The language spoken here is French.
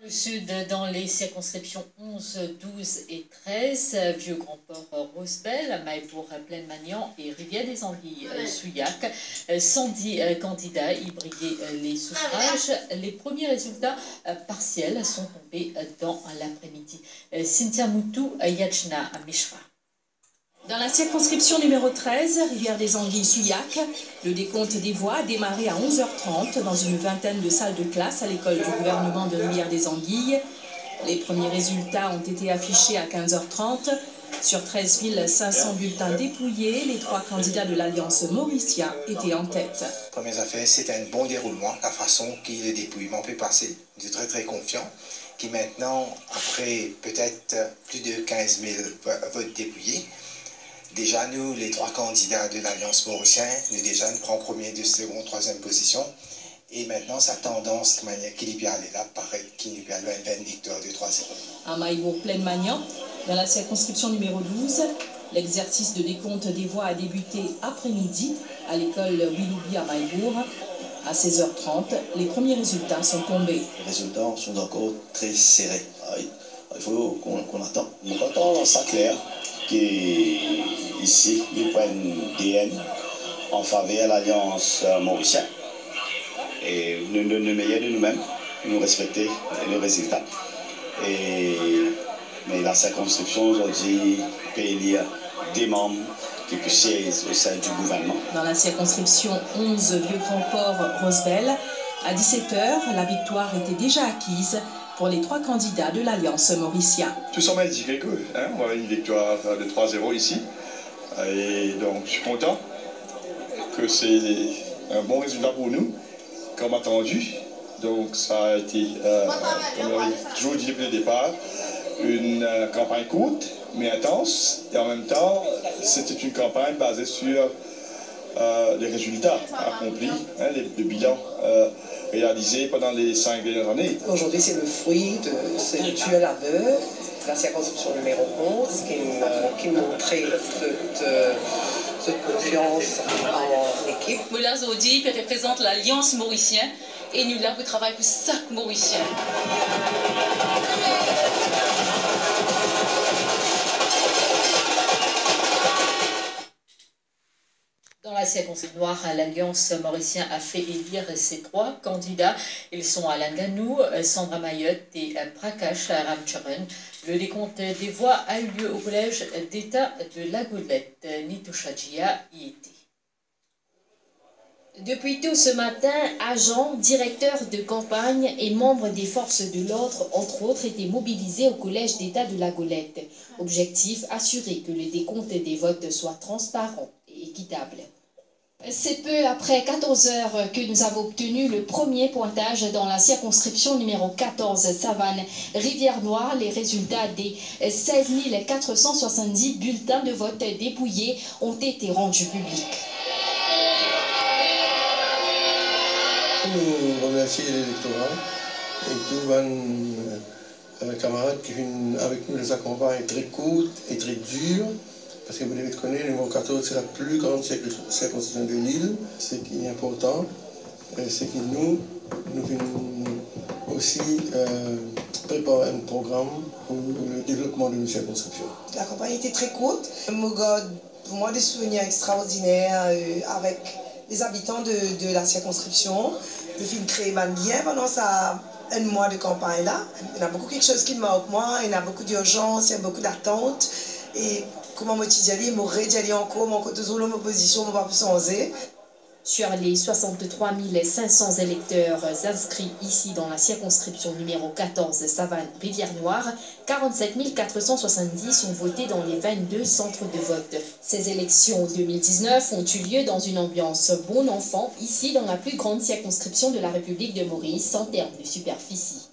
Le sud, dans les circonscriptions 11, 12 et 13, Vieux-Grand-Port-Rosebel, Mahébourg-Plaine-Magnan et Rivière-des-Anguilles-Souillac, 110 candidats y brillaient les suffrages. Les premiers résultats partiels sont tombés dans l'après-midi. Cynthia Moutou, Yachna Mishra. Dans la circonscription numéro 13, Rivière-des-Anguilles-Souillac, le décompte des voix a démarré à 11h30 dans une vingtaine de salles de classe à l'école du gouvernement de Rivière-des-Anguilles. Les premiers résultats ont été affichés à 15h30. Sur 13 500 bulletins dépouillés, les 3 candidats de l'Alliance Mauricia étaient en tête. Première affaire, c'était un bon déroulement, la façon que le dépouillement peut passer. Je suis très très confiant, qui maintenant, après peut-être plus de 15 000 votes dépouillés, déjà, nous, les 3 candidats de l'Alliance Mauricienne, nous déjà nous prenons première, deuxième, seconde, troisième position. Et maintenant, sa tendance, de manière qu'il est là, paraît qu'il nous perd une victoire de 3-0. À Mahébourg-Plaine-Magnan, dans la circonscription numéro 12, l'exercice de décompte des voix a débuté après-midi à l'école Wiloubi à Mahébourg. À 16h30, les premiers résultats sont tombés. Les résultats sont encore très serrés. Il faut qu'on attend. On attend ça clair. Ici, ils prennent DN en faveur de l'Alliance Mauricienne. Et nous meilleurs de nous-mêmes, nous respecter le résultat. Mais la circonscription aujourd'hui peut élire des membres qui puissent siéger au sein du gouvernement. Dans la circonscription 11 Vieux-Grand-Port-Rosebel, à 17h, la victoire était déjà acquise pour les 3 candidats de l'Alliance Mauricia. Tout ça m'a indiqué qu'on va avoir une victoire de 3-0 ici. Et donc je suis content que c'est un bon résultat pour nous, comme attendu. Donc ça a été, comme on avait toujours dit depuis le départ, une campagne courte mais intense. Et en même temps, c'était une campagne basée sur les résultats accomplis, le bilan réalisé pendant les 5 dernières années. Aujourd'hui, c'est le fruit de ce duel à deux, la circonscription numéro 11, qui montrait cette confiance en l'équipe. Moulin Zodi représente l'Alliance Mauricienne et nous là, travaillons pour chaque Mauricien. Dans la circonscription noire, l'Alliance Mauricienne a fait élire ses 3 candidats. Ils sont Alan Ganou, Sandra Mayotte et Prakash Ramcharan. Le décompte des voix a eu lieu au collège d'État de La Golette. Nitoucha Djia y était. Depuis tôt ce matin, agents, directeurs de campagne et membres des forces de l'ordre, entre autres, étaient mobilisés au collège d'État de La Golette. Objectif, assurer que le décompte des votes soit transparent et équitable. C'est peu après 14 heures que nous avons obtenu le premier pointage dans la circonscription numéro 14, Savane-Rivière-Noire. Les résultats des 16 470 bulletins de vote dépouillés ont été rendus publics. Nous remercions l'électorat et tous les camarades qui viennent avec nous les accompagnent très courte et très dure. Parce que vous devez connaître, le numéro 14, c'est la plus grande circonscription de l'île. Ce qui est important, c'est que nous venons aussi préparer un programme pour le développement de nos circonscriptions. La campagne était très courte. Pour moi, des souvenirs extraordinaires avec les habitants de la circonscription. Le film crée bien pendant un mois de campagne là. Il y a beaucoup quelque chose qui me marque moi, il y a beaucoup d'urgence, il y a beaucoup d'attentes. Et comment me suis dit, m'aurais dit encore, mon côté de l'opposition, on va plus changer. Sur les 63 500 électeurs inscrits ici dans la circonscription numéro 14 Savane-Rivière-Noire, 47 470 ont voté dans les 22 centres de vote. Ces élections 2019 ont eu lieu dans une ambiance bon enfant, ici dans la plus grande circonscription de la République de Maurice en termes de superficie.